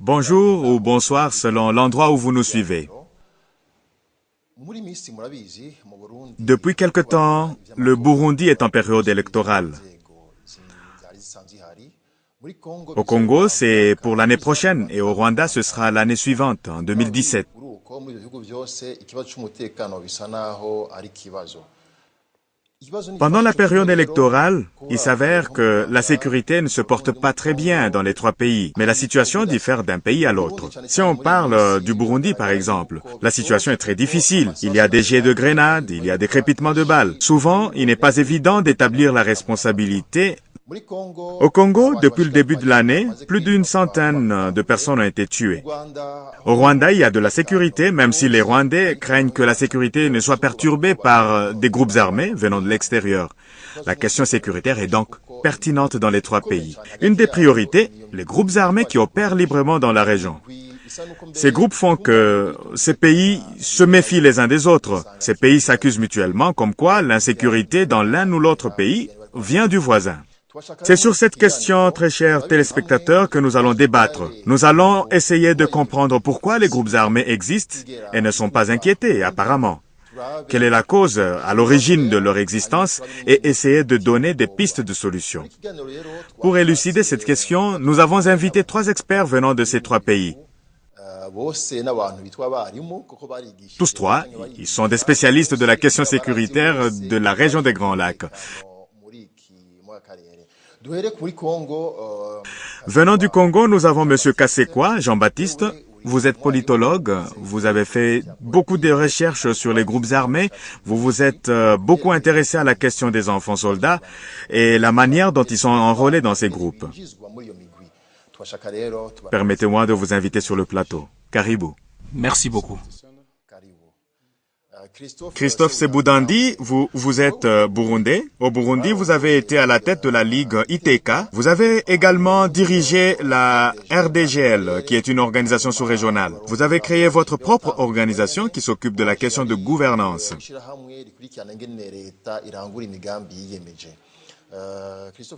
Bonjour ou bonsoir selon l'endroit où vous nous suivez. Depuis quelque temps, le Burundi est en période électorale. Au Congo, c'est pour l'année prochaine et au Rwanda, ce sera l'année suivante, en 2017. Pendant la période électorale, il s'avère que la sécurité ne se porte pas très bien dans les trois pays, mais la situation diffère d'un pays à l'autre. Si on parle du Burundi, par exemple, la situation est très difficile. Il y a des jets de grenades, il y a des crépitements de balles. Souvent, il n'est pas évident d'établir la responsabilité. Au Congo, depuis le début de l'année, plus d'une centaine de personnes ont été tuées. Au Rwanda, il y a de la sécurité, même si les Rwandais craignent que la sécurité ne soit perturbée par des groupes armés venant de l'extérieur. La question sécuritaire est donc pertinente dans les trois pays. Une des priorités, les groupes armés qui opèrent librement dans la région. Ces groupes font que ces pays se méfient les uns des autres. Ces pays s'accusent mutuellement, comme quoi l'insécurité dans l'un ou l'autre pays vient du voisin. C'est sur cette question, très chers téléspectateurs, que nous allons débattre. Nous allons essayer de comprendre pourquoi les groupes armés existent et ne sont pas inquiétés, apparemment. Quelle est la cause à l'origine de leur existence et essayer de donner des pistes de solutions. Pour élucider cette question, nous avons invité 3 experts venant de ces 3 pays. Tous 3, ils sont des spécialistes de la question sécuritaire de la région des Grands Lacs. Venant du Congo, nous avons M. Kasekwa, Jean-Baptiste. Vous êtes politologue, vous avez fait beaucoup de recherches sur les groupes armés, vous vous êtes beaucoup intéressé à la question des enfants soldats et la manière dont ils sont enrôlés dans ces groupes. Permettez-moi de vous inviter sur le plateau. Caribou. Merci beaucoup. Christophe Sebudandi, vous êtes burundais. Au Burundi, vous avez été à la tête de la Ligue ITK. Vous avez également dirigé la RDGL, qui est une organisation sous-régionale. Vous avez créé votre propre organisation qui s'occupe de la question de gouvernance.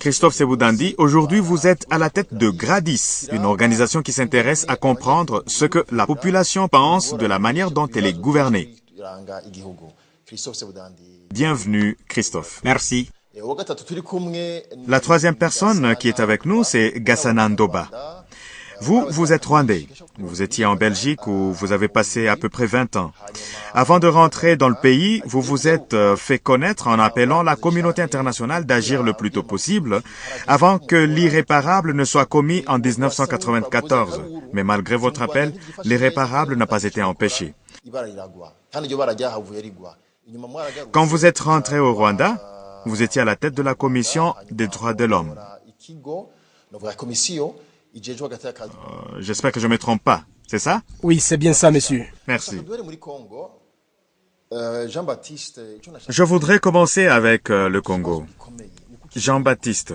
Christophe Sebudandi, aujourd'hui vous êtes à la tête de Gradis, une organisation qui s'intéresse à comprendre ce que la population pense de la manière dont elle est gouvernée. Bienvenue, Christophe. Merci. La 3e personne qui est avec nous, c'est Gassana Ndoba. Vous êtes rwandais. Vous étiez en Belgique où vous avez passé à peu près 20 ans. Avant de rentrer dans le pays, vous vous êtes fait connaître en appelant la communauté internationale d'agir le plus tôt possible avant que l'irréparable ne soit commis en 1994. Mais malgré votre appel, l'irréparable n'a pas été empêché. Quand vous êtes rentré au Rwanda, vous étiez à la tête de la commission des droits de l'homme. J'espère que je ne me trompe pas, c'est ça? Oui, c'est bien ça, monsieur. Merci. Je voudrais commencer avec le Congo. Jean-Baptiste,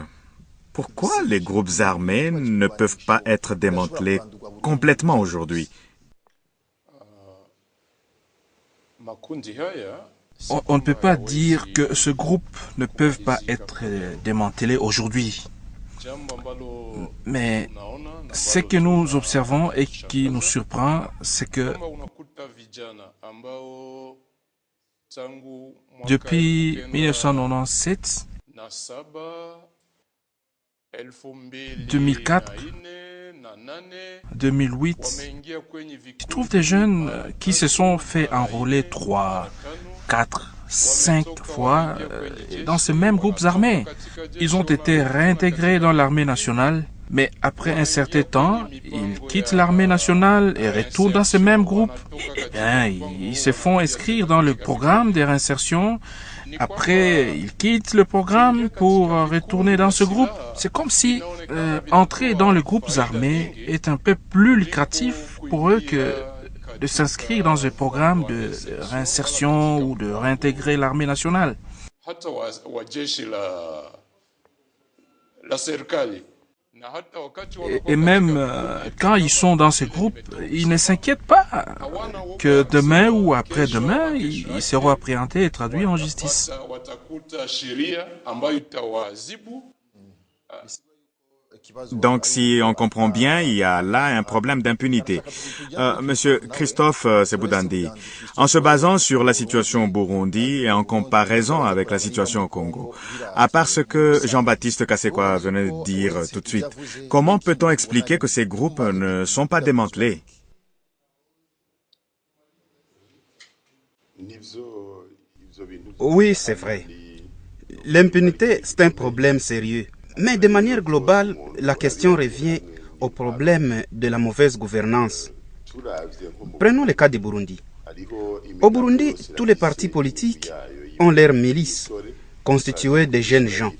pourquoi les groupes armés ne peuvent pas être démantelés complètement aujourd'hui? On ne peut pas dire que ce groupe ne peut pas être démantelé aujourd'hui. Mais ce que nous observons et qui nous surprend, c'est que depuis 1997, 2004, 2008, tu trouves des jeunes qui se sont fait enrôler 3, 4, 5 fois dans ces mêmes groupes armés. Ils ont été réintégrés dans l'armée nationale, mais après un certain temps, ils quittent l'armée nationale et retournent dans ces mêmes groupes. Eh bien, ils se font inscrire dans le programme de réinsertion. Après, ils quittent le programme pour retourner dans ce groupe. C'est comme si entrer dans les groupes armés est un peu plus lucratif pour eux que de s'inscrire dans un programme de réinsertion ou de réintégrer l'armée nationale. Et même quand ils sont dans ces groupes, ils ne s'inquiètent pas que demain ou après-demain, ils seront appréhendés et traduits en justice. Donc, si on comprend bien, il y a là un problème d'impunité. Monsieur Christophe Sebudandi, en se basant sur la situation au Burundi et en comparaison avec la situation au Congo, à part ce que Jean-Baptiste Kasekwa venait de dire tout de suite, comment peut-on expliquer que ces groupes ne sont pas démantelés? Oui, c'est vrai. L'impunité, c'est un problème sérieux. Mais de manière globale, la question revient au problème de la mauvaise gouvernance. Prenons le cas du Burundi. Au Burundi, tous les partis politiques ont leurs milices, constituées de jeunes gens.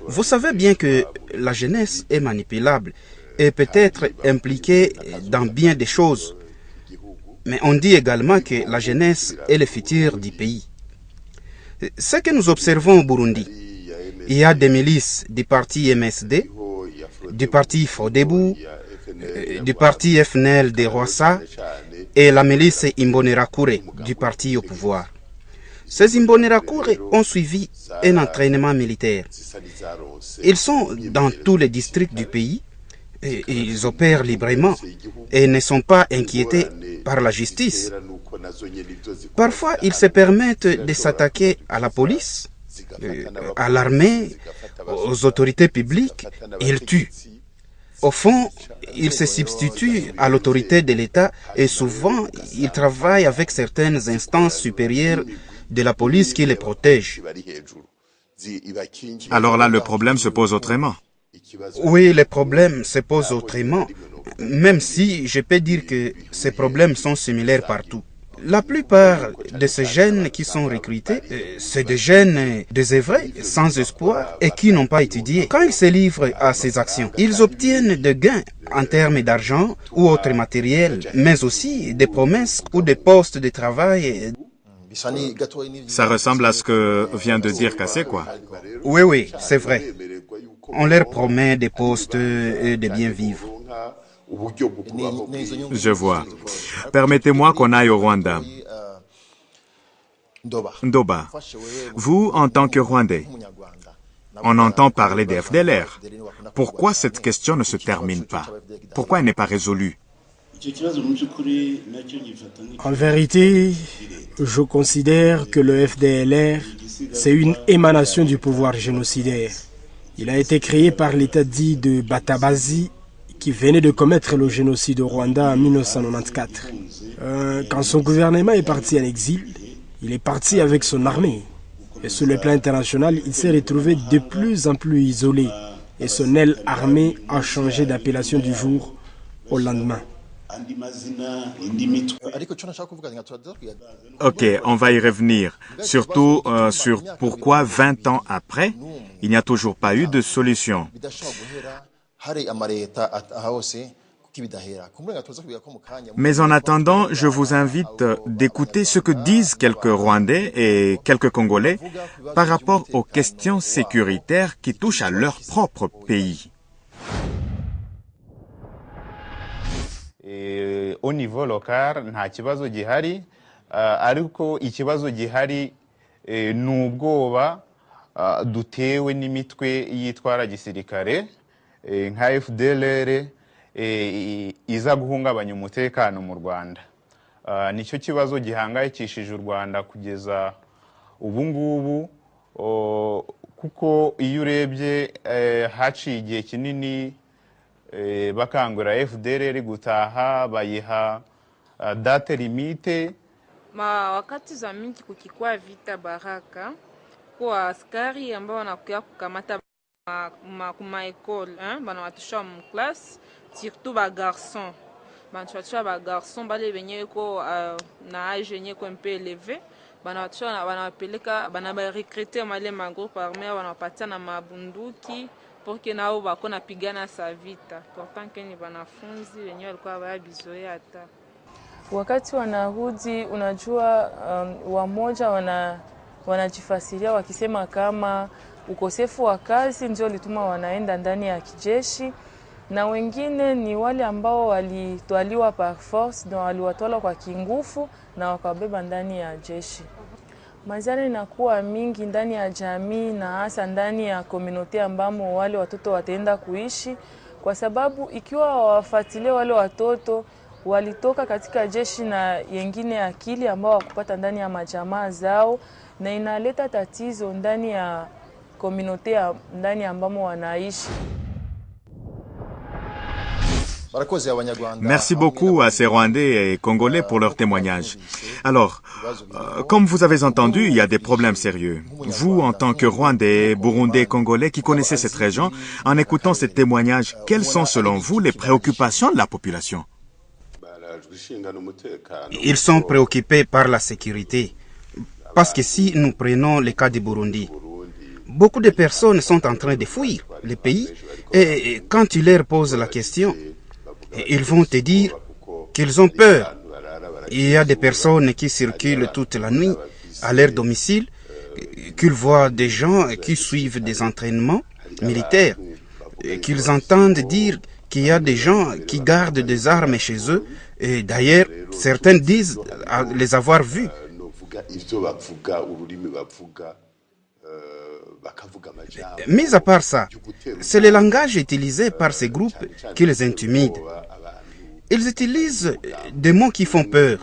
Vous savez bien que la jeunesse est manipulable et peut être impliquée dans bien des choses. Mais on dit également que la jeunesse est le futur du pays. Ce que nous observons au Burundi, il y a des milices du parti MSD, du parti Fodebou, du parti FNL de Rwasa et la milice Imbonerakure du parti au pouvoir. Ces Imbonerakure ont suivi un entraînement militaire. Ils sont dans tous les districts du pays et ils opèrent librement et ne sont pas inquiétés par la justice. Parfois, ils se permettent de s'attaquer à la police, à l'armée, aux autorités publiques, et ils tuent. Au fond, ils se substituent à l'autorité de l'État et souvent, ils travaillent avec certaines instances supérieures de la police qui les protègent. Alors là, le problème se pose autrement. Oui, le problème se pose autrement, même si je peux dire que ces problèmes sont similaires partout. La plupart de ces jeunes qui sont recrutés, c'est des jeunes désœuvrés, sans espoir et qui n'ont pas étudié. Quand ils se livrent à ces actions, ils obtiennent des gains en termes d'argent ou autre matériel, mais aussi des promesses ou des postes de travail. Ça ressemble à ce que vient de dire Kasekwa. Oui, c'est vrai. On leur promet des postes et de bien vivre. Je vois. Permettez-moi qu'on aille au Rwanda. Ndoba, vous, en tant que Rwandais, on entend parler des FDLR. Pourquoi cette question ne se termine pas? Pourquoi elle n'est pas résolue? En vérité, je considère que le FDLR, c'est une émanation du pouvoir génocidaire. Il a été créé par l'État dit de Batabazi, qui venait de commettre le génocide au Rwanda en 1994. Quand son gouvernement est parti en exil, il est parti avec son armée. Et sur le plan international, il s'est retrouvé de plus en plus isolé. Et son aile armée a changé d'appellation du jour au lendemain. Ok, on va y revenir. Surtout sur pourquoi 20 ans après, il n'y a toujours pas eu de solution. Mais en attendant, je vous invite d'écouter ce que disent quelques Rwandais et quelques Congolais par rapport aux questions sécuritaires qui touchent à leur propre pays. Au niveau local, nta kibazo gihari, ariko ikibazo gihari n'ubwoba dutewe n'imitwe yitwara gisirikare nka FDLR iza guhungabanya umutekano mu Rwanda. Nicyo kibazo gihangayikishije u Rwanda kugeza ubu ngubu, kuko iyo urebye haciye igihe kinini bakangura FDLR gutaha, bayiha date limite. Wakati za mingi kukikuwa vita Baraka, kwa askari ambao wanakuya kukamata kuma ekole, bana watusha mu classe, surtout ba garçon. Bana watusha ba garçon bale benye ko na âge yenye ko un peu élevé, bana watusha bana wapeleka, bana ba recruter male ma groupe armé, bana wapatia na mabunduki pour que nao bako napigana sa vita. Pourtant que ni wanafunzi wenyewe walikuwa wabizoea hata. Wakati wanarudi, unajua wamoja wanajifasiria wakisema kama ukosefu wa kazi ndio lituma wanaenda ndani ya kijeshi, na wengine ni wale ambao walitwaliwa par force, na waliwatwala kwa kingufu na wakabeba ndani ya jeshi. Madhara inakuwa mingi ndani ya jamii na hasa ndani ya komunote ambamo wale watoto wataenda kuishi, kwa sababu ikiwa wafuatilie wale watoto walitoka katika jeshi na yengine akili ambao wakupata ndani ya majamaa zao, na inaleta tatizo ndani ya komunote ndani ambamo wanaishi. Merci beaucoup à ces Rwandais et Congolais pour leur témoignage. Alors, comme vous avez entendu, il y a des problèmes sérieux. Vous, en tant que Rwandais, Burundais, Congolais qui connaissez cette région, en écoutant ces témoignages, quelles sont selon vous les préoccupations de la population? Ils sont préoccupés par la sécurité. Parce que si nous prenons le cas du Burundi, beaucoup de personnes sont en train de fuir le pays et quand tu leur poses la question, ils vont te dire qu'ils ont peur. Il y a des personnes qui circulent toute la nuit à leur domicile, qu'ils voient des gens qui suivent des entraînements militaires, qu'ils entendent dire qu'il y a des gens qui gardent des armes chez eux. Et d'ailleurs, certains disent les avoir vus. Mis à part ça, c'est le langage utilisé par ces groupes qui les intimident. Ils utilisent des mots qui font peur.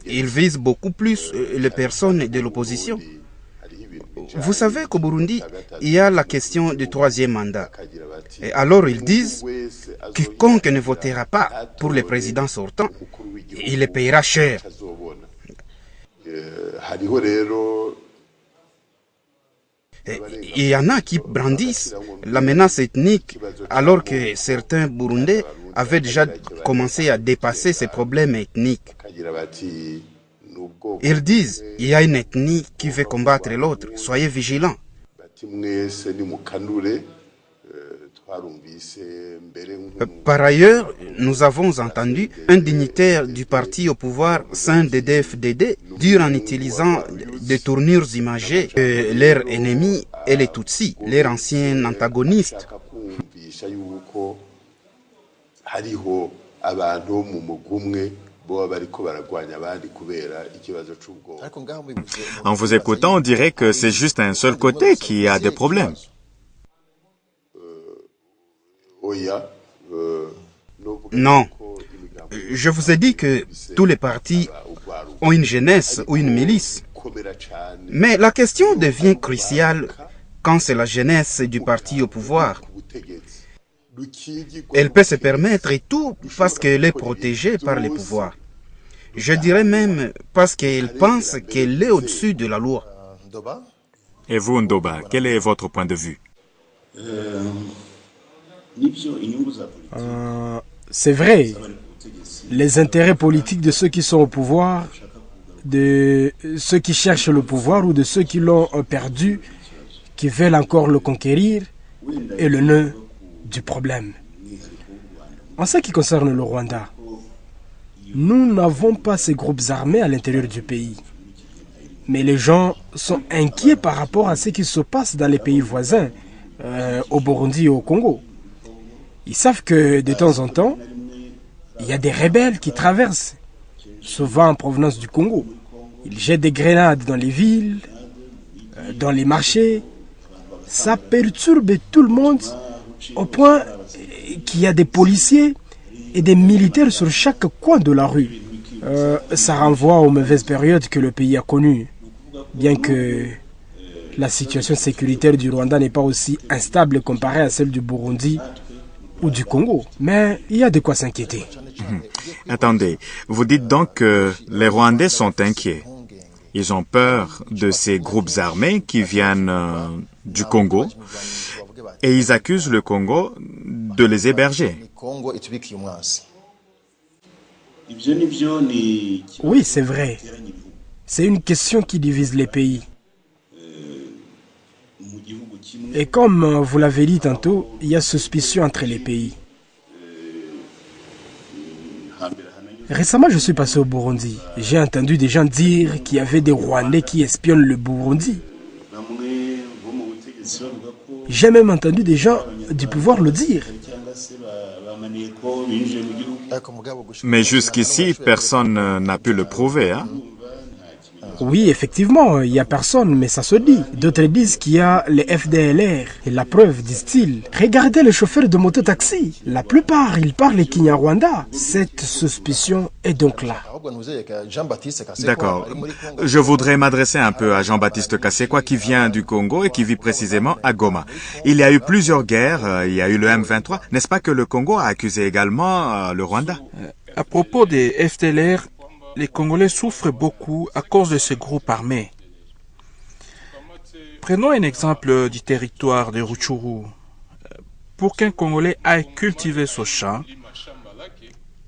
Ils visent beaucoup plus les personnes de l'opposition. Vous savez qu'au Burundi, il y a la question du troisième mandat. Et alors ils disent que quiconque ne votera pas pour le président sortant, il le payera cher. Il y en a qui brandissent la menace ethnique alors que certains Burundais avaient déjà commencé à dépasser ces problèmes ethniques. Ils disent, il y a une ethnie qui veut combattre l'autre, soyez vigilants. Par ailleurs, nous avons entendu un dignitaire du parti au pouvoir sein de DFDD dire en utilisant des tournures imagées que leur ennemi est les Tutsis, leur ancien antagoniste. En vous écoutant, on dirait que c'est juste un seul côté qui a des problèmes. Non. Je vous ai dit que tous les partis ont une jeunesse ou une milice. Mais la question devient cruciale quand c'est la jeunesse du parti au pouvoir. Elle peut se permettre et tout parce qu'elle est protégée par le pouvoir. Je dirais même parce qu'elle pense qu'elle est au-dessus de la loi. Et vous, Ndoba, quel est votre point de vue? C'est vrai. Les intérêts politiques de ceux qui sont au pouvoir, de ceux qui cherchent le pouvoir ou de ceux qui l'ont perdu, qui veulent encore le conquérir, est le nœud du problème. En ce qui concerne le Rwanda, nous n'avons pas ces groupes armés à l'intérieur du pays. Mais les gens sont inquiets par rapport à ce qui se passe dans les pays voisins, au Burundi et au Congo. Ils savent que de temps en temps, il y a des rebelles qui traversent, souvent en provenance du Congo. Ils jettent des grenades dans les villes, dans les marchés. Ça perturbe tout le monde au point qu'il y a des policiers et des militaires sur chaque coin de la rue. Ça renvoie aux mauvaises périodes que le pays a connues, bien que la situation sécuritaire du Rwanda n'est pas aussi instable comparée à celle du Burundi ou du Congo. Mais il y a de quoi s'inquiéter. Attendez, vous dites donc que les Rwandais sont inquiets. Ils ont peur de ces groupes armés qui viennent du Congo et ils accusent le Congo de les héberger. Oui, c'est vrai. C'est une question qui divise les pays. Et comme vous l'avez dit tantôt, il y a suspicion entre les pays. Récemment, je suis passé au Burundi. J'ai entendu des gens dire qu'il y avait des Rwandais qui espionnent le Burundi. J'ai même entendu des gens du pouvoir le dire. Mais jusqu'ici, personne n'a pu le prouver, hein? Oui, effectivement, il n'y a personne, mais ça se dit. D'autres disent qu'il y a les FDLR. Et la preuve, disent-ils. Regardez les chauffeurs de moto-taxi. La plupart, ils parlent Kinyarwanda. Cette suspicion est donc là. D'accord. Je voudrais m'adresser un peu à Jean-Baptiste Kassekwa qui vient du Congo et qui vit précisément à Goma. Il y a eu plusieurs guerres, il y a eu le M23. N'est-ce pas que le Congo a accusé également le Rwanda? À propos des FDLR, les Congolais souffrent beaucoup à cause de ces groupes armés. Prenons un exemple du territoire de Rutshuru. Pour qu'un Congolais aille cultiver son champ,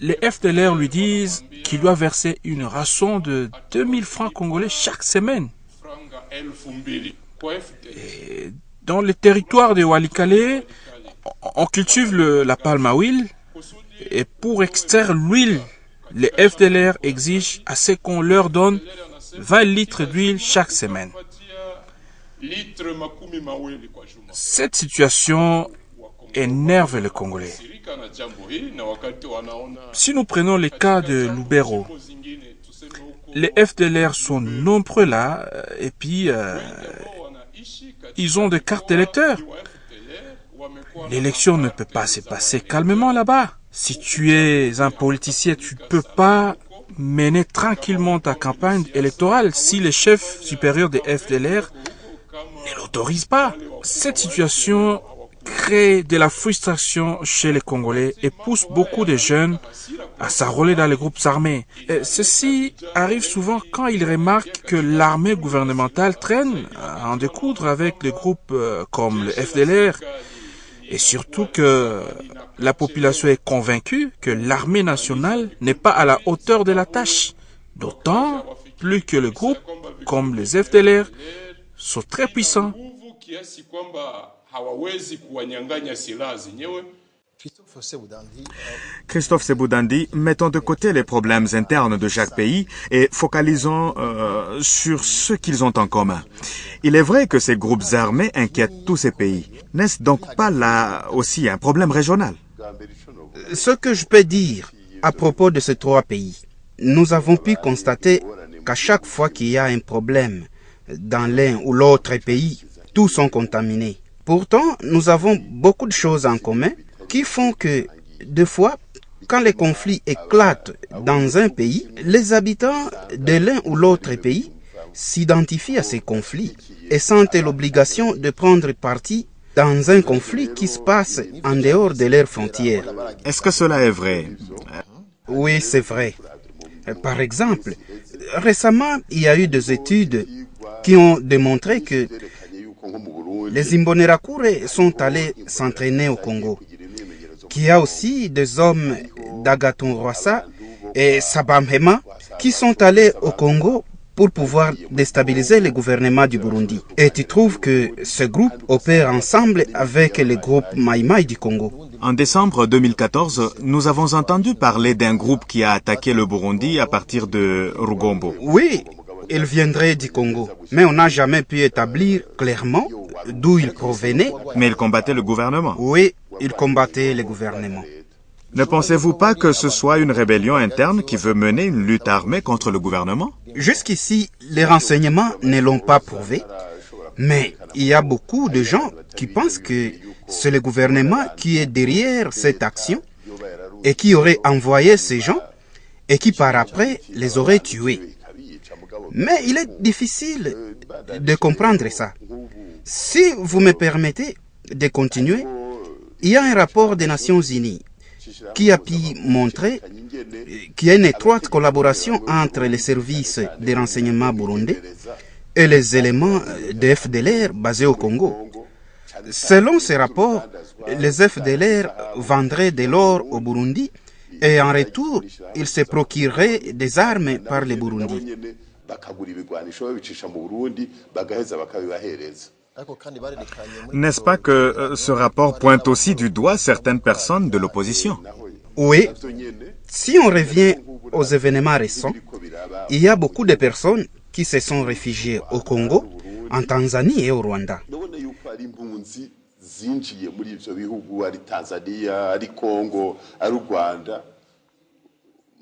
les FDLR lui disent qu'il doit verser une rançon de 2000 francs congolais chaque semaine. Et dans le territoire de Walikale, on cultive la palme à huile et pour extraire l'huile, les FDLR exigent à ce qu'on leur donne 20 litres d'huile chaque semaine. Cette situation énerve les Congolais. Si nous prenons le cas de Lubero, les FDLR sont nombreux là et puis ils ont des cartes d'électeurs. L'élection ne peut pas se passer calmement là-bas. Si tu es un politicien, tu ne peux pas mener tranquillement ta campagne électorale si le chef supérieur des FDLR ne l'autorise pas. Cette situation crée de la frustration chez les Congolais et pousse beaucoup de jeunes à s'enrôler dans les groupes armés. Et ceci arrive souvent quand ils remarquent que l'armée gouvernementale traîne à en découdre avec des groupes comme le FDLR. Et surtout que la population est convaincue que l'armée nationale n'est pas à la hauteur de la tâche. D'autant plus que les groupes, comme les FDLR, sont très puissants. Christophe Seboudandi, mettons de côté les problèmes internes de chaque pays et focalisons sur ce qu'ils ont en commun. Il est vrai que ces groupes armés inquiètent tous ces pays. N'est-ce donc pas là aussi un problème régional? Ce que je peux dire à propos de ces trois pays, nous avons pu constater qu'à chaque fois qu'il y a un problème dans l'un ou l'autre pays, tous sont contaminés. Pourtant, nous avons beaucoup de choses en commun qui font que, des fois, quand les conflits éclatent dans un pays, les habitants de l'un ou l'autre pays s'identifient à ces conflits et sentent l'obligation de prendre parti dans un conflit qui se passe en dehors de leurs frontières. Est-ce que cela est vrai? Oui, c'est vrai. Par exemple, récemment, il y a eu des études qui ont démontré que les Imbonerakure sont allés s'entraîner au Congo. Qu'il y a aussi des hommes d'Agathon Rwasa et Sabamhema qui sont allés au Congo pour pouvoir déstabiliser le gouvernement du Burundi. Et tu trouves que ce groupe opère ensemble avec les groupes Maïmaï du Congo. En décembre 2014, nous avons entendu parler d'un groupe qui a attaqué le Burundi à partir de Rugombo. Oui, il viendrait du Congo, mais on n'a jamais pu établir clairement d'où il provenait. Mais il combattait le gouvernement. Oui, il combattait le gouvernement. Ne pensez-vous pas que ce soit une rébellion interne qui veut mener une lutte armée contre le gouvernement? Jusqu'ici, les renseignements ne l'ont pas prouvé, mais il y a beaucoup de gens qui pensent que c'est le gouvernement qui est derrière cette action et qui aurait envoyé ces gens et qui par après les aurait tués. Mais il est difficile de comprendre ça. Si vous me permettez de continuer, il y a un rapport des Nations Unies qui a pu montrer qu'il y a une étroite collaboration entre les services de renseignement burundais et les éléments de FDLR basés au Congo. Selon ces rapports, les FDLR vendraient de l'or au Burundi et en retour, ils se procureraient des armes par les Burundis. N'est-ce pas que ce rapport pointe aussi du doigt certaines personnes de l'opposition? Oui. Si on revient aux événements récents, il y a beaucoup de personnes qui se sont réfugiées au Congo, en Tanzanie et au Rwanda.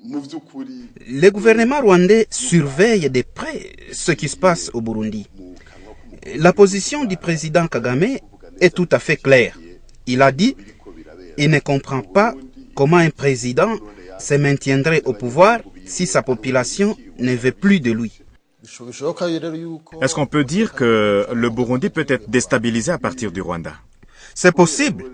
Le gouvernement rwandais surveille de près ce qui se passe au Burundi. La position du président Kagame est tout à fait claire. Il a dit qu'il ne comprend pas comment un président se maintiendrait au pouvoir si sa population ne veut plus de lui. Est-ce qu'on peut dire que le Burundi peut être déstabilisé à partir du Rwanda? C'est possible.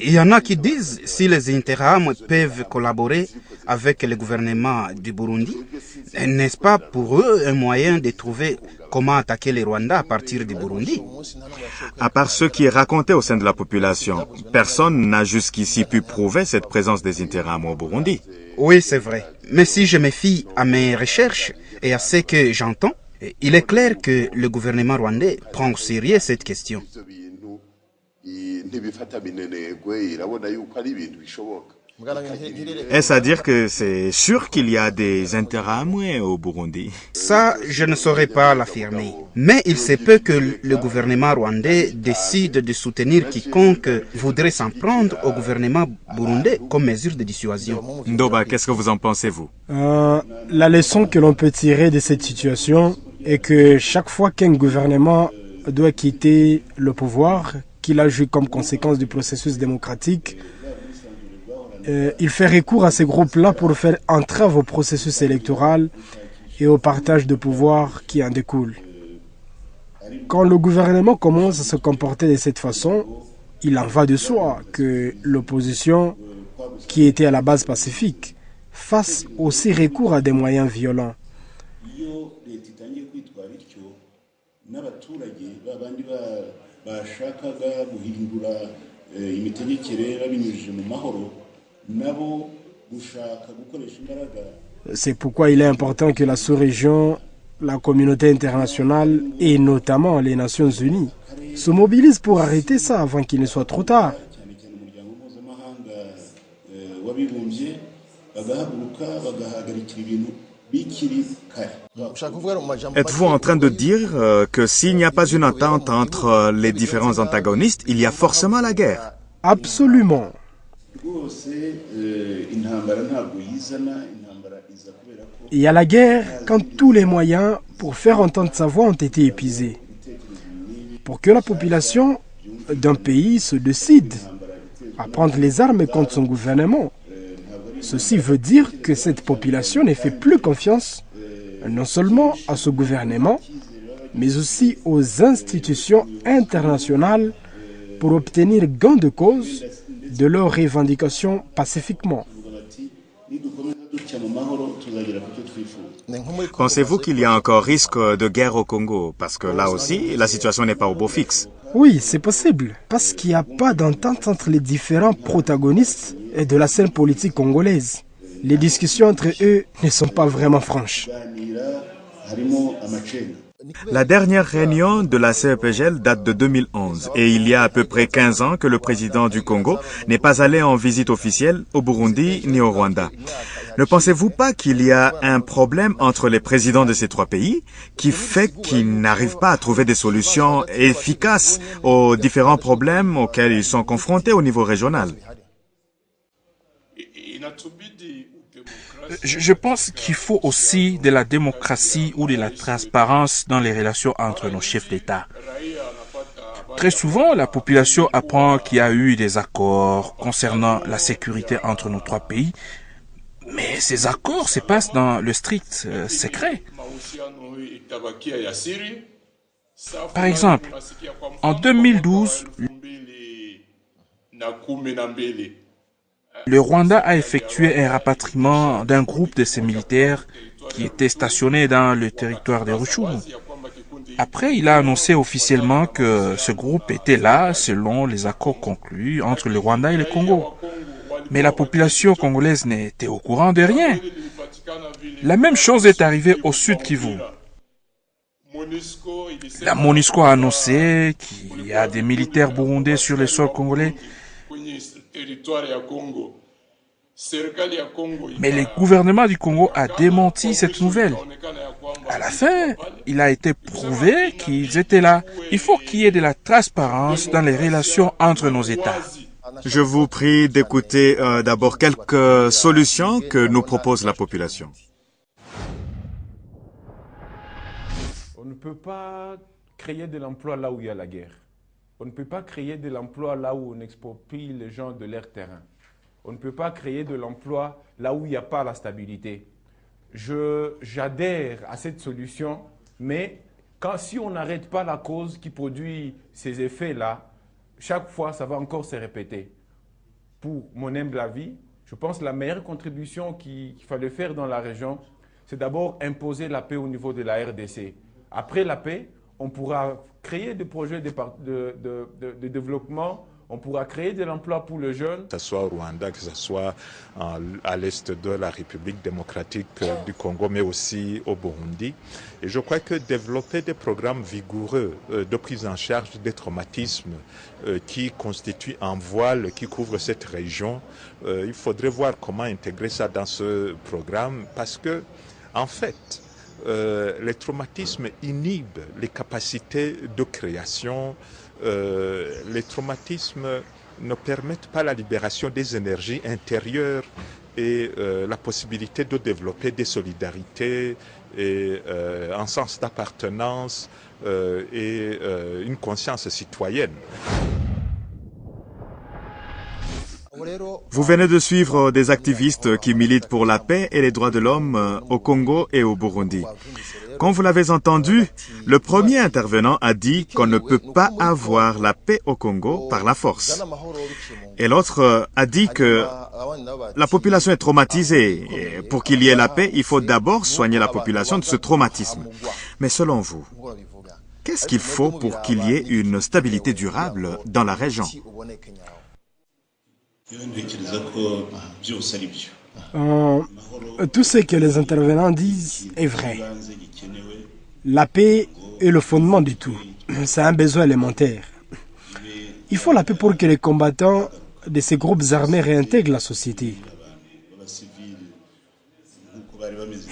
Il y en a qui disent si les Interahamwe peuvent collaborer avec le gouvernement du Burundi, n'est-ce pas pour eux un moyen de trouver comment attaquer les Rwandais à partir du Burundi? À part ce qui est raconté au sein de la population, personne n'a jusqu'ici pu prouver cette présence des Interahamwe au Burundi. Oui, c'est vrai. Mais si je me fie à mes recherches et à ce que j'entends, il est clair que le gouvernement rwandais prend au sérieux cette question. Est-ce à dire que c'est sûr qu'il y a des Interahamwe au Burundi? Ça, je ne saurais pas l'affirmer. Mais il se peut que le gouvernement rwandais décide de soutenir quiconque voudrait s'en prendre au gouvernement burundais comme mesure de dissuasion. Ndoba, qu'est-ce que vous en pensez, vous? La leçon que l'on peut tirer de cette situation est que chaque fois qu'un gouvernement doit quitter le pouvoir, qu'il a eu comme conséquence du processus démocratique, il fait recours à ces groupes-là pour faire entrave au processus électoral et au partage de pouvoir qui en découle. Quand le gouvernement commence à se comporter de cette façon, il en va de soi que l'opposition, qui était à la base pacifique, fasse aussi recours à des moyens violents. C'est pourquoi il est important que la sous-région, la communauté internationale et notamment les Nations Unies se mobilisent pour arrêter ça avant qu'il ne soit trop tard. Êtes-vous en train de dire que s'il n'y a pas une entente entre les différents antagonistes, il y a forcément la guerre? Absolument. Il y a la guerre quand tous les moyens pour faire entendre sa voix ont été épuisés. Pour que la population d'un pays se décide à prendre les armes contre son gouvernement, ceci veut dire que cette population ne fait plus confiance non seulement à ce gouvernement, mais aussi aux institutions internationales pour obtenir gain de cause de leurs revendications pacifiquement. Pensez-vous qu'il y a encore risque de guerre au Congo? Parce que là aussi, la situation n'est pas au beau fixe. Oui, c'est possible, parce qu'il n'y a pas d'entente entre les différents protagonistes de la scène politique congolaise. Les discussions entre eux ne sont pas vraiment franches. La dernière réunion de la CEPGL date de 2011 et il y a à peu près 15 ans que le président du Congo n'est pas allé en visite officielle au Burundi ni au Rwanda. Ne pensez-vous pas qu'il y a un problème entre les présidents de ces trois pays qui fait qu'ils n'arrivent pas à trouver des solutions efficaces aux différents problèmes auxquels ils sont confrontés au niveau régional? Je pense qu'il faut aussi de la démocratie ou de la transparence dans les relations entre nos chefs d'État. Très souvent, la population apprend qu'il y a eu des accords concernant la sécurité entre nos trois pays, mais ces accords se passent dans le strict secret. Par exemple, en 2012, le Rwanda a effectué un rapatriement d'un groupe de ses militaires qui étaient stationnés dans le territoire de Rutshuru. Après, il a annoncé officiellement que ce groupe était là selon les accords conclus entre le Rwanda et le Congo. Mais la population congolaise n'était au courant de rien. La même chose est arrivée au Sud Kivu. La MONUSCO a annoncé qu'il y a des militaires burundais sur le sol congolais. Mais le gouvernement du Congo a démenti cette nouvelle. À la fin, il a été prouvé qu'ils étaient là. Il faut qu'il y ait de la transparence dans les relations entre nos États. Je vous prie d'écouter d'abord quelques solutions que nous propose la population. On ne peut pas créer de l'emploi là où il y a la guerre. On ne peut pas créer de l'emploi là où on exproprie les gens de leur terrain. On ne peut pas créer de l'emploi là où il n'y a pas la stabilité. J'adhère à cette solution, mais si on n'arrête pas la cause qui produit ces effets-là, chaque fois, ça va encore se répéter. Pour mon humble avis, je pense que la meilleure contribution qu'il fallait faire dans la région, c'est d'abord imposer la paix au niveau de la RDC. Après la paix, on pourra créer des projets de développement, on pourra créer de l'emploi pour les jeunes. Que ce soit au Rwanda, que ce soit à l'est de la République démocratique du Congo, mais aussi au Burundi. Et je crois que développer des programmes vigoureux de prise en charge des traumatismes qui constituent un voile qui couvre cette région, il faudrait voir comment intégrer ça dans ce programme parce que, en fait, les traumatismes inhibent les capacités de création. Les traumatismes ne permettent pas la libération des énergies intérieures et la possibilité de développer des solidarités et un sens d'appartenance et une conscience citoyenne. Vous venez de suivre des activistes qui militent pour la paix et les droits de l'homme au Congo et au Burundi. Comme vous l'avez entendu, le premier intervenant a dit qu'on ne peut pas avoir la paix au Congo par la force. Et l'autre a dit que la population est traumatisée. Et pour qu'il y ait la paix, il faut d'abord soigner la population de ce traumatisme. Mais selon vous, qu'est-ce qu'il faut pour qu'il y ait une stabilité durable dans la région ? Tout ce que les intervenants disent est vrai. La paix est le fondement du tout. C'est un besoin élémentaire. Il faut la paix pour que les combattants de ces groupes armés réintègrent la société.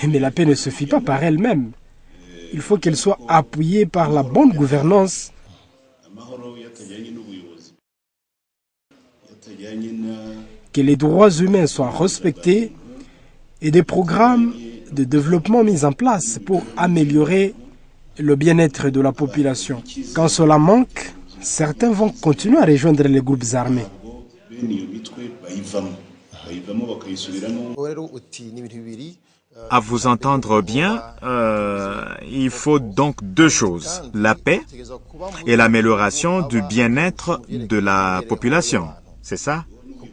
Mais la paix ne suffit pas par elle-même. Il faut qu'elle soit appuyée par la bonne gouvernance, que les droits humains soient respectés et des programmes de développement mis en place pour améliorer le bien-être de la population. Quand cela manque, certains vont continuer à rejoindre les groupes armés. À vous entendre bien, il faut donc deux choses, la paix et l'amélioration du bien-être de la population, c'est ça?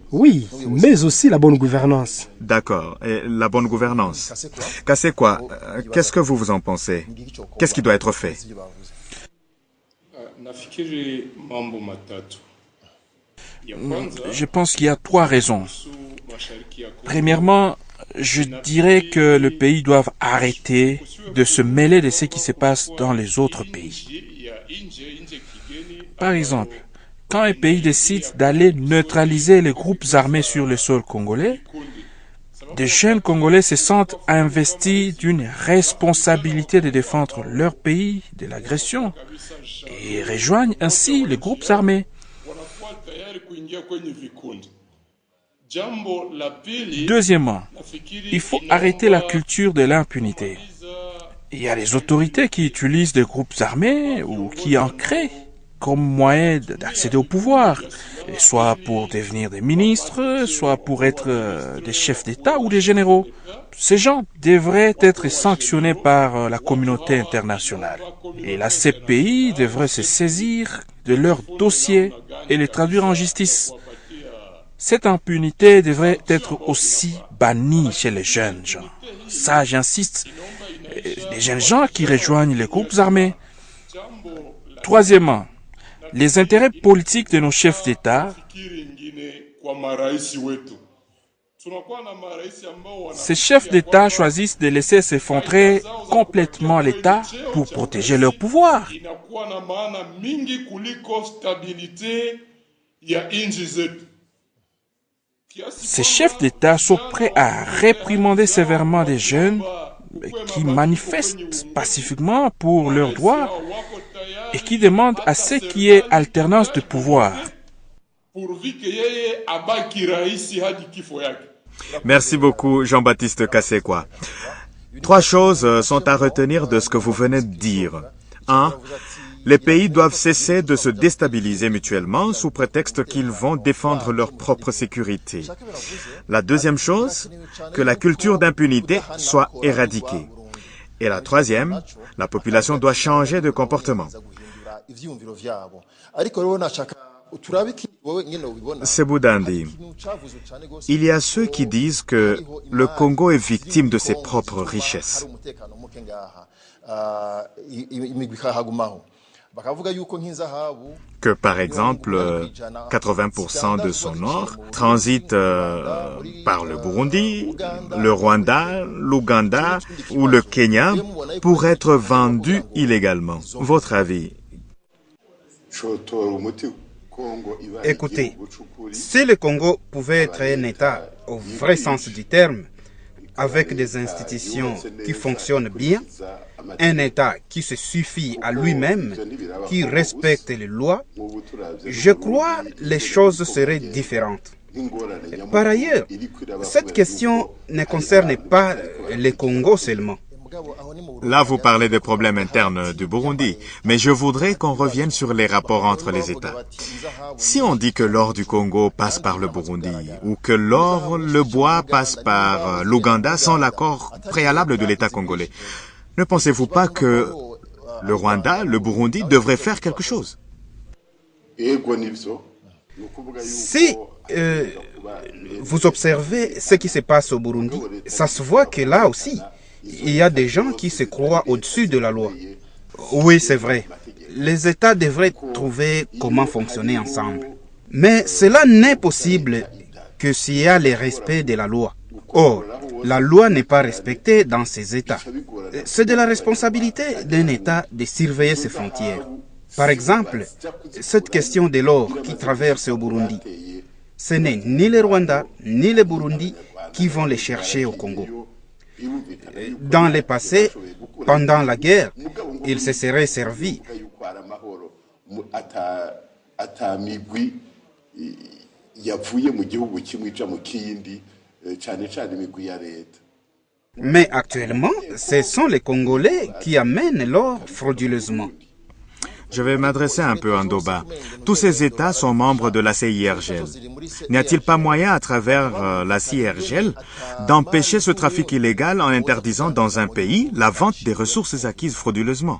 Oui, mais aussi la bonne gouvernance. D'accord, et la bonne gouvernance. Kasekwa, qu'est-ce que vous en pensez? Qu'est-ce qui doit être fait? Je pense qu'il y a trois raisons. Premièrement, je dirais que le pays doit arrêter de se mêler de ce qui se passe dans les autres pays. Par exemple, quand un pays décide d'aller neutraliser les groupes armés sur le sol congolais, des jeunes Congolais se sentent investis d'une responsabilité de défendre leur pays de l'agression et rejoignent ainsi les groupes armés. Deuxièmement, il faut arrêter la culture de l'impunité. Il y a les autorités qui utilisent des groupes armés ou qui en créent comme moyen d'accéder au pouvoir, soit pour devenir des ministres, soit pour être des chefs d'État ou des généraux. Ces gens devraient être sanctionnés par la communauté internationale. Et la CPI devrait se saisir de leurs dossiers et les traduire en justice. Cette impunité devrait être aussi bannie chez les jeunes gens. Ça, j'insiste, les jeunes gens qui rejoignent les groupes armés. Troisièmement, les intérêts politiques de nos chefs d'État. Ces chefs d'État choisissent de laisser s'effondrer complètement l'État pour protéger leur pouvoir. Ces chefs d'État sont prêts à réprimander sévèrement des jeunes qui manifestent pacifiquement pour leurs droits et qui demandent à ce qu'il y ait alternance de pouvoir. Merci beaucoup, Jean-Baptiste Kasekwa. 3 choses sont à retenir de ce que vous venez de dire. 1. Les pays doivent cesser de se déstabiliser mutuellement sous prétexte qu'ils vont défendre leur propre sécurité. La deuxième chose, que la culture d'impunité soit éradiquée. Et la troisième, la population doit changer de comportement. Sebudandi, il y a ceux qui disent que le Congo est victime de ses propres richesses. Que par exemple, 80% de son or transite par le Burundi, le Rwanda, l'Ouganda ou le Kenya pour être vendu illégalement. Votre avis? Écoutez, si le Congo pouvait être un État au vrai sens du terme, avec des institutions qui fonctionnent bien, un État qui se suffit à lui-même, qui respecte les lois, je crois que les choses seraient différentes. Par ailleurs, cette question ne concerne pas le Congo seulement. Là, vous parlez des problèmes internes du Burundi, mais je voudrais qu'on revienne sur les rapports entre les États. Si on dit que l'or du Congo passe par le Burundi, ou que l'or, le bois passe par l'Ouganda sans l'accord préalable de l'État congolais, ne pensez-vous pas que le Rwanda, le Burundi devraient faire quelque chose? Si vous observez ce qui se passe au Burundi, ça se voit que là aussi, il y a des gens qui se croient au-dessus de la loi. Oui, c'est vrai. Les États devraient trouver comment fonctionner ensemble. Mais cela n'est possible que s'il y a le respect de la loi. Or, la loi n'est pas respectée dans ces États. C'est de la responsabilité d'un État de surveiller ses frontières. Par exemple, cette question de l'or qui traverse au Burundi, ce n'est ni le Rwanda ni le Burundi qui vont les chercher au Congo. Dans le passé, pendant la guerre, ils se seraient servis. Mais actuellement, ce sont les Congolais qui amènent l'or frauduleusement. Je vais m'adresser un peu à Ndoba. Tous ces États sont membres de la CIRGL. N'y a-t-il pas moyen, à travers la CIRGL, d'empêcher ce trafic illégal en interdisant dans un pays la vente des ressources acquises frauduleusement?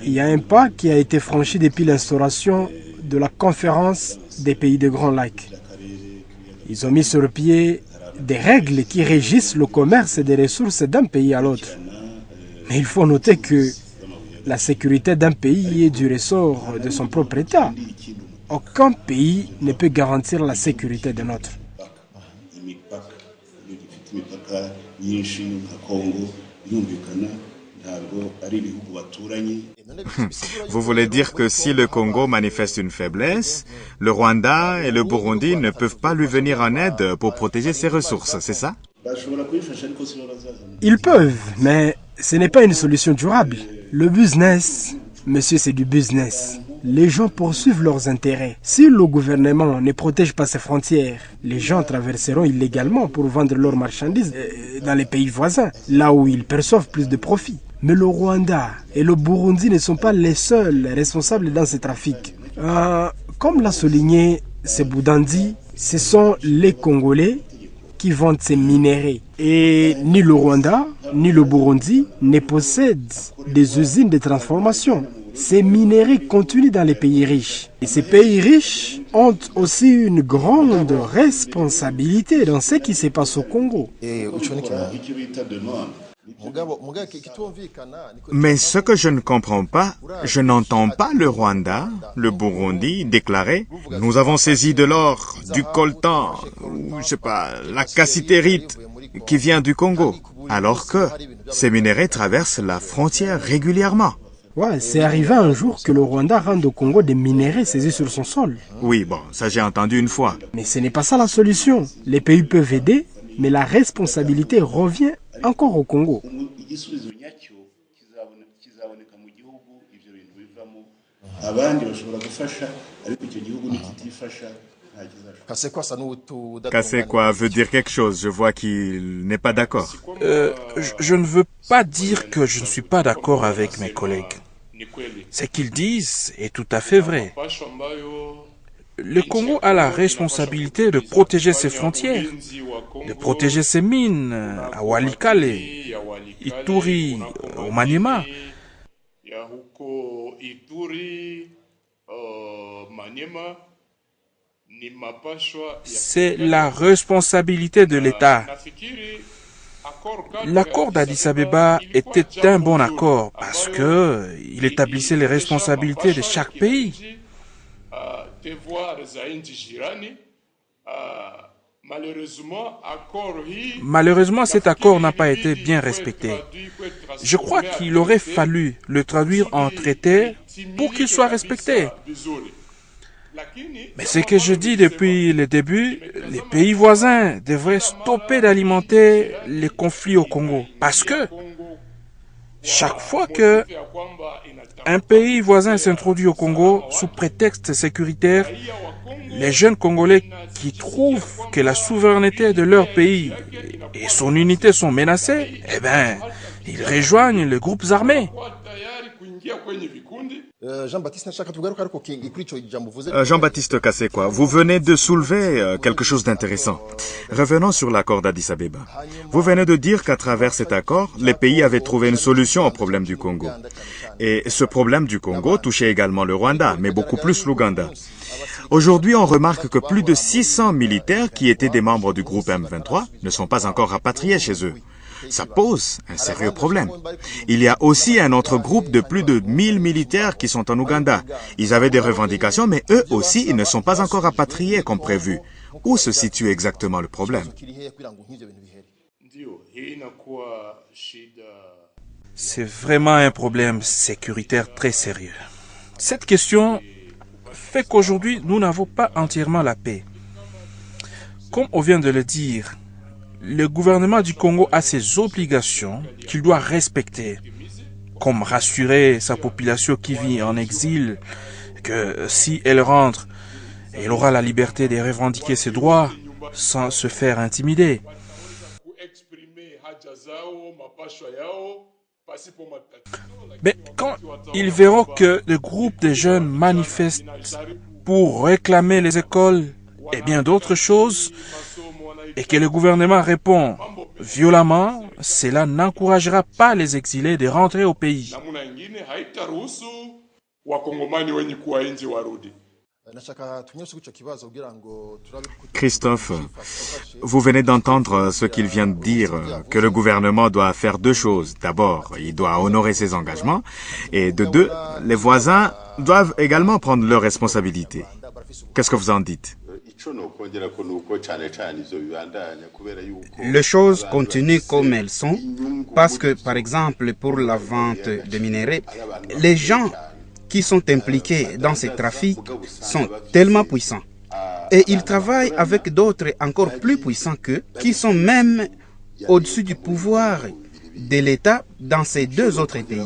Il y a un pas qui a été franchi depuis l'instauration de la conférence des pays des Grands Lacs. Ils ont mis sur pied des règles qui régissent le commerce des ressources d'un pays à l'autre. Mais il faut noter que la sécurité d'un pays est du ressort de son propre État. Aucun pays ne peut garantir la sécurité d'un autre. Vous voulez dire que si le Congo manifeste une faiblesse, le Rwanda et le Burundi ne peuvent pas lui venir en aide pour protéger ses ressources, c'est ça? Ils peuvent, mais ce n'est pas une solution durable. Le business, monsieur, c'est du business. Les gens poursuivent leurs intérêts. Si le gouvernement ne protège pas ses frontières, les gens traverseront illégalement pour vendre leurs marchandises dans les pays voisins, là où ils perçoivent plus de profits. Mais le Rwanda et le Burundi ne sont pas les seuls responsables dans ces trafics. Comme l'a souligné Sebudandi, ce sont les Congolais qui vendent ces minéraux. Et ni le Rwanda, ni le Burundi ne possèdent des usines de transformation. Ces minéraux continuent dans les pays riches. Et ces pays riches ont aussi une grande responsabilité dans ce qui se passe au Congo. Mais ce que je ne comprends pas, je n'entends pas le Rwanda, le Burundi déclarer « Nous avons saisi de l'or, du coltan, ou je sais pas, la cassitérite qui vient du Congo », alors que ces minéraux traversent la frontière régulièrement. Ouais, c'est arrivé un jour que le Rwanda rende au Congo des minéraux saisis sur son sol. Oui, bon, ça j'ai entendu une fois. Mais ce n'est pas ça la solution. Les pays peuvent aider, mais la responsabilité revient encore au Congo. Kasekwa veut dire quelque chose. Je vois qu'il n'est pas d'accord. Je ne veux pas dire que je ne suis pas d'accord avec mes collègues. Ce qu'ils disent est tout à fait vrai. Le Congo a la responsabilité de protéger ses frontières, de protéger ses mines à Walikale, Ituri, au Maniema. C'est la responsabilité de l'État. L'accord d'Addis Abeba était un bon accord parce que il établissait les responsabilités de chaque pays. Malheureusement, cet accord n'a pas été bien respecté. Je crois qu'il aurait fallu le traduire en traité pour qu'il soit respecté. Mais ce que je dis depuis le début, les pays voisins devraient stopper d'alimenter les conflits au Congo. Parce que chaque fois que un pays voisin s'introduit au Congo sous prétexte sécuritaire, les jeunes Congolais qui trouvent que la souveraineté de leur pays et son unité sont menacées, ils rejoignent les groupes armés. Jean-Baptiste Kasekwa, vous venez de soulever quelque chose d'intéressant. Revenons sur l'accord d'Addis Abeba. Vous venez de dire qu'à travers cet accord, les pays avaient trouvé une solution au problème du Congo. Et ce problème du Congo touchait également le Rwanda, mais beaucoup plus l'Ouganda. Aujourd'hui, on remarque que plus de 600 militaires qui étaient des membres du groupe M23 ne sont pas encore rapatriés chez eux. Ça pose un sérieux problème. Il y a aussi un autre groupe de plus de 1000 militaires qui sont en Ouganda. Ils avaient des revendications, mais eux aussi, ils ne sont pas encore rapatriés comme prévu. Où se situe exactement le problème? C'est vraiment un problème sécuritaire très sérieux. Cette question fait qu'aujourd'hui, nous n'avons pas entièrement la paix. Comme on vient de le dire, le gouvernement du Congo a ses obligations qu'il doit respecter, comme rassurer sa population qui vit en exil, que si elle rentre, elle aura la liberté de revendiquer ses droits sans se faire intimider. Mais quand ils verront que le groupe de jeunes manifeste pour réclamer les écoles et bien d'autres choses, et que le gouvernement répond violemment, cela n'encouragera pas les exilés de rentrer au pays. Christophe, vous venez d'entendre ce qu'il vient de dire, que le gouvernement doit faire deux choses. D'abord, il doit honorer ses engagements, et de deux, les voisins doivent également prendre leurs responsabilités. Qu'est-ce que vous en dites? Les choses continuent comme elles sont, parce que, par exemple, pour la vente de minerais, les gens qui sont impliqués dans ces trafics sont tellement puissants. Et ils travaillent avec d'autres encore plus puissants qu'eux, qui sont même au-dessus du pouvoir de l'État dans ces deux autres pays.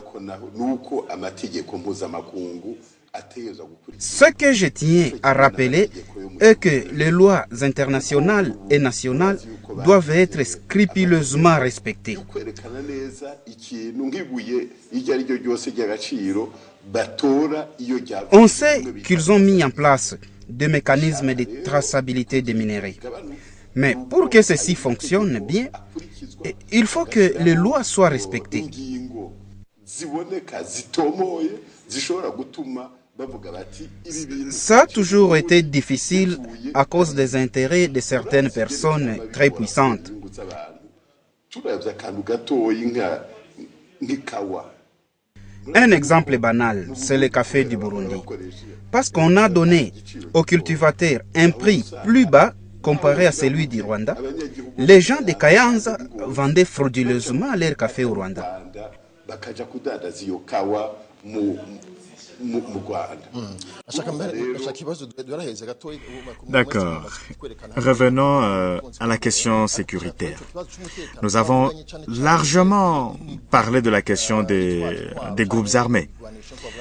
Ce que je tiens à rappeler est que les lois internationales et nationales doivent être scrupuleusement respectées. On sait qu'ils ont mis en place des mécanismes de traçabilité des minéraux. Mais pour que ceci fonctionne bien, il faut que les lois soient respectées. Ça a toujours été difficile à cause des intérêts de certaines personnes très puissantes. Un exemple banal, c'est le café du Burundi. Parce qu'on a donné aux cultivateurs un prix plus bas comparé à celui du Rwanda, les gens de Kayanza vendaient frauduleusement leur café au Rwanda. D'accord. Revenons à la question sécuritaire. Nous avons largement parlé de la question des groupes armés.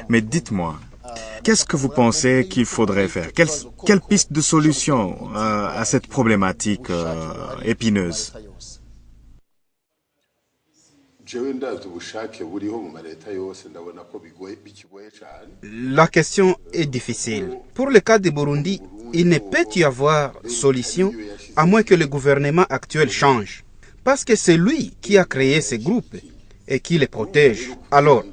Mais dites-moi, Qu'est-ce que vous pensez qu'il faudrait faire? Quelle piste de solution à cette problématique épineuse? La question est difficile. Pour le cas du Burundi, il ne peut y avoir solution à moins que le gouvernement actuel change. Parce que c'est lui qui a créé ces groupes et qui les protège. Alors,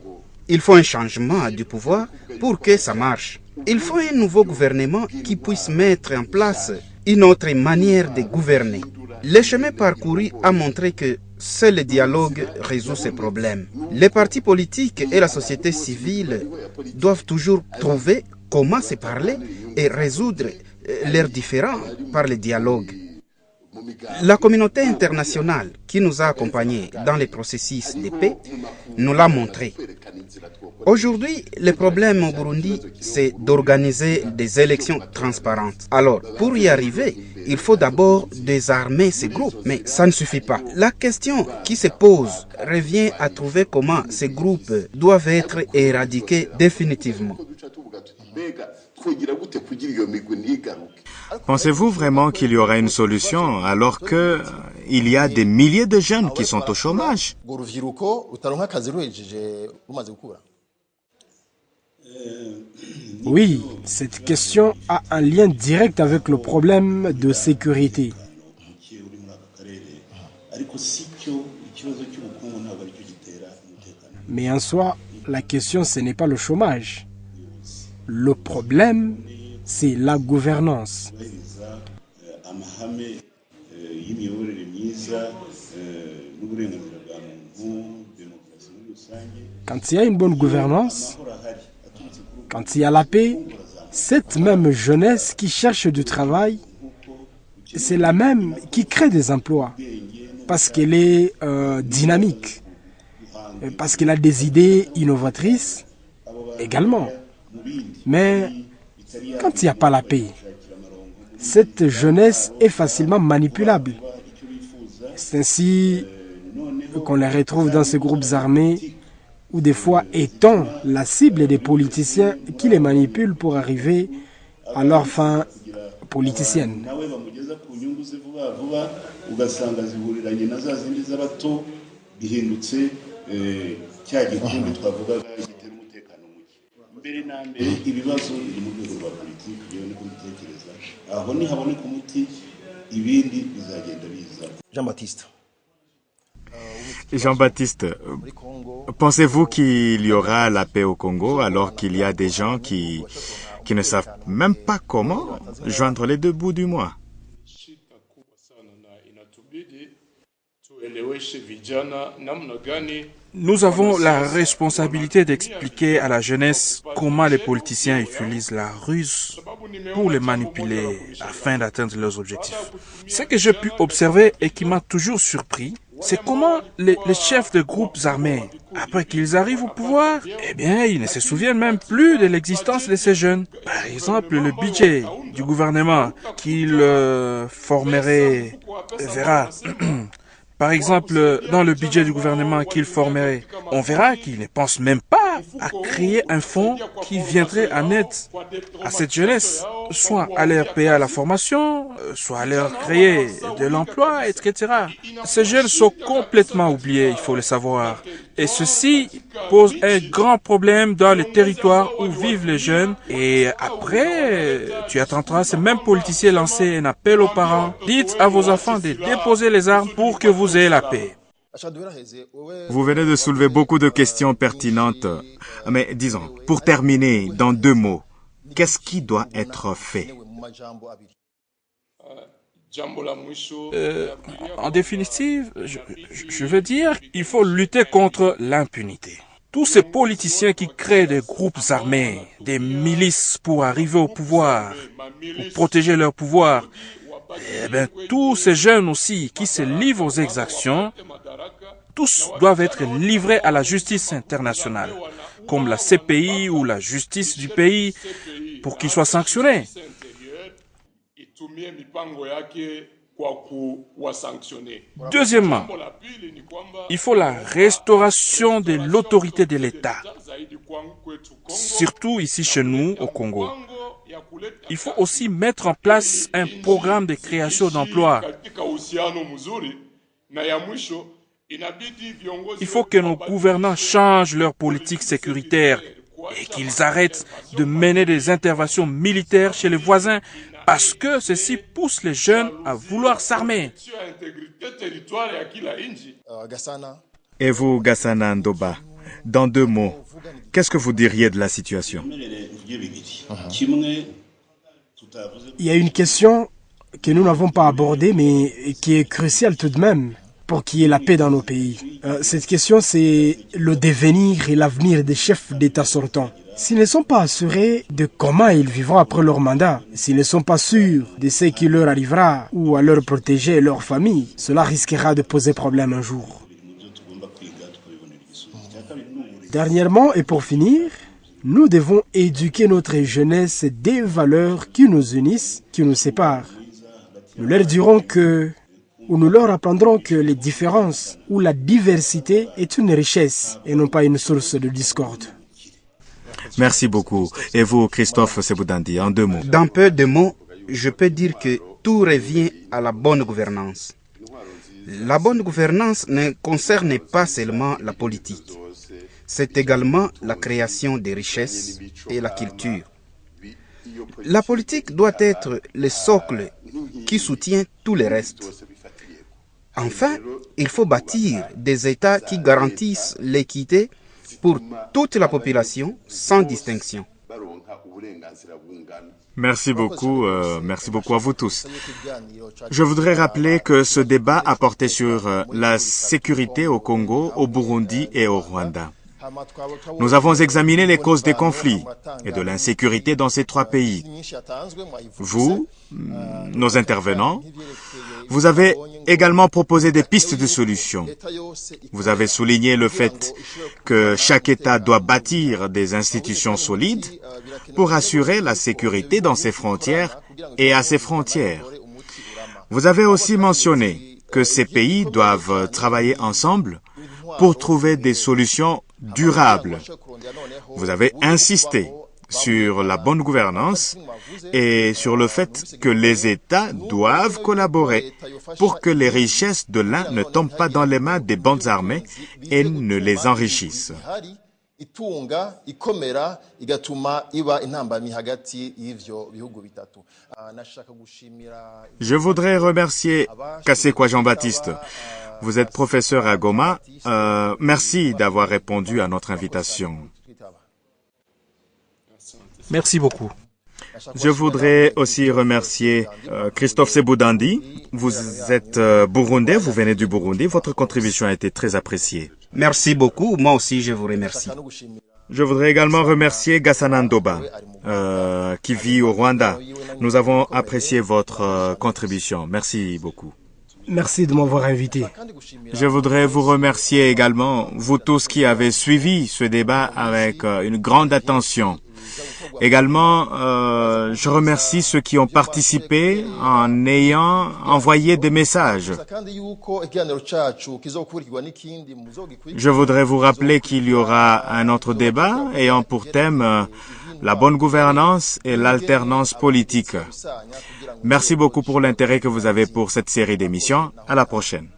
il faut un changement du pouvoir pour que ça marche. Il faut un nouveau gouvernement qui puisse mettre en place une autre manière de gouverner. Le chemin parcouru a montré que seul le dialogue résout ces problèmes. Les partis politiques et la société civile doivent toujours trouver comment se parler et résoudre leurs différends par le dialogue. La communauté internationale qui nous a accompagnés dans les processus de paix nous l'a montré. Aujourd'hui, le problème au Burundi, c'est d'organiser des élections transparentes. Alors, pour y arriver, il faut d'abord désarmer ces groupes, mais ça ne suffit pas. La question qui se pose revient à trouver comment ces groupes doivent être éradiqués définitivement. Pensez-vous vraiment qu'il y aura une solution alors qu'il y a des milliers de jeunes qui sont au chômage? Oui, cette question a un lien direct avec le problème de sécurité. Mais en soi, la question, ce n'est pas le chômage. Le problème, c'est la gouvernance. Quand il y a une bonne gouvernance, quand il y a la paix, cette même jeunesse qui cherche du travail, c'est la même qui crée des emplois, parce qu'elle est dynamique, parce qu'elle a des idées innovatrices également. Mais quand il n'y a pas la paix, cette jeunesse est facilement manipulable. C'est ainsi qu'on les retrouve dans ces groupes armés où des fois étant la cible des politiciens qui les manipulent pour arriver à leur fin politicienne. Jean-Baptiste, pensez-vous qu'il y aura la paix au Congo alors qu'il y a des gens qui ne savent même pas comment joindre les deux bouts du mois? Nous avons la responsabilité d'expliquer à la jeunesse comment les politiciens utilisent la ruse pour les manipuler afin d'atteindre leurs objectifs. Ce que j'ai pu observer et qui m'a toujours surpris, c'est comment les chefs de groupes armés, après qu'ils arrivent au pouvoir, eh bien, ils ne se souviennent même plus de l'existence de ces jeunes. Par exemple, le budget du gouvernement qu'ils formeraient verra. Par exemple, dans le budget du gouvernement qu'il formerait, on verra qu'ils ne pensent même pas à créer un fonds qui viendrait en aide à cette jeunesse, soit à leur payer la formation, soit à leur créer de l'emploi, etc. Ces jeunes sont complètement oubliés, il faut le savoir. Et ceci pose un grand problème dans les territoires où vivent les jeunes. Et après, tu attendras ces mêmes politiciens lancer un appel aux parents. Dites à vos enfants de déposer les armes pour que vous ayez la paix. Vous venez de soulever beaucoup de questions pertinentes. Mais disons, pour terminer, dans 2 mots, qu'est-ce qui doit être fait? En définitive, je veux dire qu'il faut lutter contre l'impunité. Tous ces politiciens qui créent des groupes armés, des milices pour arriver au pouvoir, pour protéger leur pouvoir, eh bien, tous ces jeunes aussi qui se livrent aux exactions, tous doivent être livrés à la justice internationale, comme la CPI ou la justice du pays, pour qu'ils soient sanctionnés. Deuxièmement, il faut la restauration de l'autorité de l'État, surtout ici chez nous au Congo. Il faut aussi mettre en place un programme de création d'emplois. Il faut que nos gouvernants changent leur politique sécuritaire et qu'ils arrêtent de mener des interventions militaires chez les voisins parce que ceci pousse les jeunes à vouloir s'armer. Et vous, Gassana Ndoba, dans 2 mots, qu'est-ce que vous diriez de la situation? Il y a une question que nous n'avons pas abordée, mais qui est cruciale tout de même pour qu'il y ait la paix dans nos pays. Cette question, c'est le devenir et l'avenir des chefs d'État sortants. S'ils ne sont pas assurés de comment ils vivront après leur mandat, s'ils ne sont pas sûrs de ce qui leur arrivera ou à leur protéger leur famille, cela risquera de poser problème un jour. Dernièrement, et pour finir, nous devons éduquer notre jeunesse des valeurs qui nous unissent, qui nous séparent. Nous leur dirons ou nous leur apprendrons que les différences ou la diversité est une richesse et non pas une source de discorde. Merci beaucoup. Et vous, Christophe Seboudandi, en 2 mots? Dans peu de mots, je peux dire que tout revient à la bonne gouvernance. La bonne gouvernance ne concerne pas seulement la politique. C'est également la création des richesses et la culture. La politique doit être le socle qui soutient tout le reste. Enfin, il faut bâtir des États qui garantissent l'équité pour toute la population sans distinction. Merci beaucoup à vous tous. Je voudrais rappeler que ce débat a porté sur la sécurité au Congo, au Burundi et au Rwanda. Nous avons examiné les causes des conflits et de l'insécurité dans ces 3 pays. Vous, nos intervenants, vous avez également proposé des pistes de solutions. Vous avez souligné le fait que chaque État doit bâtir des institutions solides pour assurer la sécurité dans ses frontières et à ses frontières. Vous avez aussi mentionné que ces pays doivent travailler ensemble pour trouver des solutions durables. Vous avez insisté sur la bonne gouvernance et sur le fait que les États doivent collaborer pour que les richesses de l'un ne tombent pas dans les mains des bandes armées et ne les enrichissent. Je voudrais remercier Kasekwa Jean-Baptiste. Vous êtes professeur à Goma. Merci d'avoir répondu à notre invitation. Merci beaucoup. Je voudrais aussi remercier Christophe Seboudandi. Vous êtes burundais, vous venez du Burundi. Votre contribution a été très appréciée. Merci beaucoup. Moi aussi, je vous remercie. Je voudrais également remercier Gassana Ndoba, qui vit au Rwanda. Nous avons apprécié votre contribution. Merci beaucoup. Merci de m'avoir invité. Je voudrais vous remercier également, vous tous qui avez suivi ce débat avec une grande attention. Également, je remercie ceux qui ont participé en ayant envoyé des messages. Je voudrais vous rappeler qu'il y aura un autre débat ayant pour thème la bonne gouvernance et l'alternance politique. Merci beaucoup pour l'intérêt que vous avez pour cette série d'émissions. À la prochaine.